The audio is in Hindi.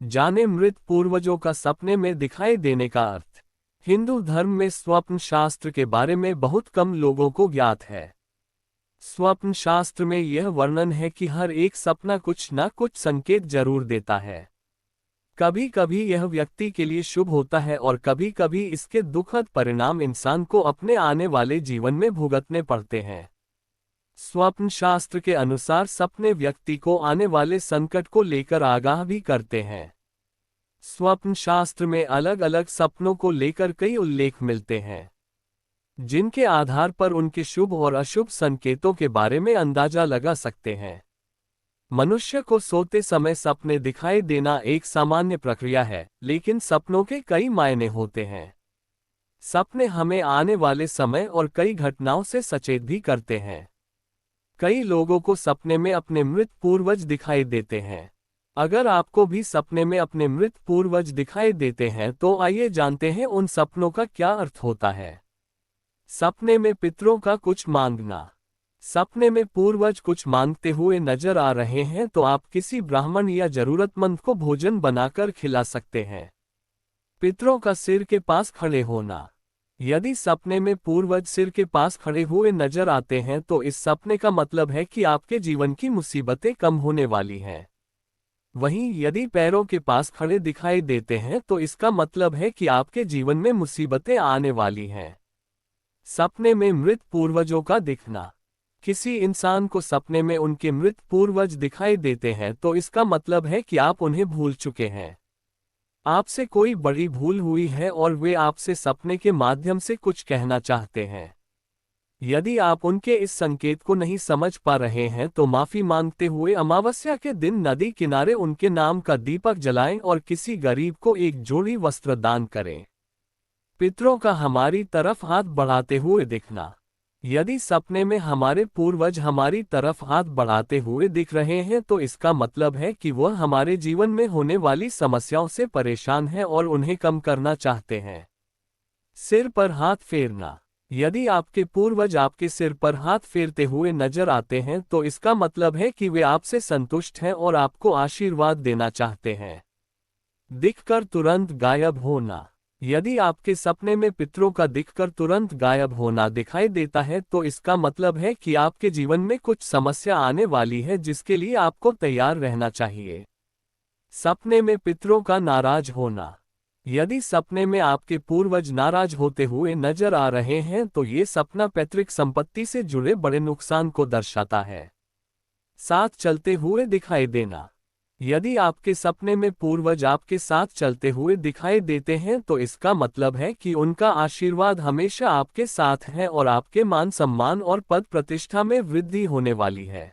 जाने मृत पूर्वजों का सपने में दिखाई देने का अर्थ। हिंदू धर्म में स्वप्न शास्त्र के बारे में बहुत कम लोगों को ज्ञात है। स्वप्न शास्त्र में यह वर्णन है कि हर एक सपना कुछ न कुछ संकेत जरूर देता है। कभी कभी यह व्यक्ति के लिए शुभ होता है और कभी कभी इसके दुखद परिणाम इंसान को अपने आने वाले जीवन में भुगतने पड़ते हैं। स्वप्न शास्त्र के अनुसार सपने व्यक्ति को आने वाले संकट को लेकर आगाह भी करते हैं। स्वप्न शास्त्र में अलग अलग सपनों को लेकर कई उल्लेख मिलते हैं, जिनके आधार पर उनके शुभ और अशुभ संकेतों के बारे में अंदाजा लगा सकते हैं। मनुष्य को सोते समय सपने दिखाई देना एक सामान्य प्रक्रिया है, लेकिन सपनों के कई मायने होते हैं। सपने हमें आने वाले समय और कई घटनाओं से सचेत भी करते हैं। कई लोगों को सपने में अपने मृत पूर्वज दिखाई देते हैं। अगर आपको भी सपने में अपने मृत पूर्वज दिखाई देते हैं तो आइए जानते हैं उन सपनों का क्या अर्थ होता है। सपने में पितरों का कुछ मांगना। सपने में पूर्वज कुछ मांगते हुए नजर आ रहे हैं तो आप किसी ब्राह्मण या जरूरतमंद को भोजन बनाकर खिला सकते हैं। पितरों का सिर के पास खड़े होना। यदि सपने में पूर्वज सिर के पास खड़े हुए नजर आते हैं तो इस सपने का मतलब है कि आपके जीवन की मुसीबतें कम होने वाली हैं। वहीं यदि पैरों के पास खड़े दिखाई देते हैं तो इसका मतलब है कि आपके जीवन में मुसीबतें आने वाली हैं। सपने में मृत पूर्वजों का दिखना। किसी इंसान को सपने में उनके मृत पूर्वज दिखाई देते हैं तो इसका मतलब है कि आप उन्हें भूल चुके हैं। आपसे कोई बड़ी भूल हुई है और वे आपसे सपने के माध्यम से कुछ कहना चाहते हैं। यदि आप उनके इस संकेत को नहीं समझ पा रहे हैं तो माफी मांगते हुए अमावस्या के दिन नदी किनारे उनके नाम का दीपक जलाएं और किसी गरीब को एक जोड़ी वस्त्र दान करें। पितरों का हमारी तरफ हाथ बढ़ाते हुए दिखना। यदि सपने में हमारे पूर्वज हमारी तरफ हाथ बढ़ाते हुए दिख रहे हैं तो इसका मतलब है कि वह हमारे जीवन में होने वाली समस्याओं से परेशान हैं और उन्हें कम करना चाहते हैं। सिर पर हाथ फेरना। यदि आपके पूर्वज आपके सिर पर हाथ फेरते हुए नजर आते हैं तो इसका मतलब है कि वे आपसे संतुष्ट हैं और आपको आशीर्वाद देना चाहते हैं। दिखकर तुरंत गायब होना। यदि आपके सपने में पितरों का दिखकर तुरंत गायब होना दिखाई देता है तो इसका मतलब है कि आपके जीवन में कुछ समस्या आने वाली है जिसके लिए आपको तैयार रहना चाहिए। सपने में पितरों का नाराज होना। यदि सपने में आपके पूर्वज नाराज होते हुए नजर आ रहे हैं तो ये सपना पैतृक संपत्ति से जुड़े बड़े नुकसान को दर्शाता है। साथ चलते हुए दिखाई देना। यदि आपके सपने में पूर्वज आपके साथ चलते हुए दिखाई देते हैं तो इसका मतलब है कि उनका आशीर्वाद हमेशा आपके साथ है और आपके मान सम्मान और पद प्रतिष्ठा में वृद्धि होने वाली है।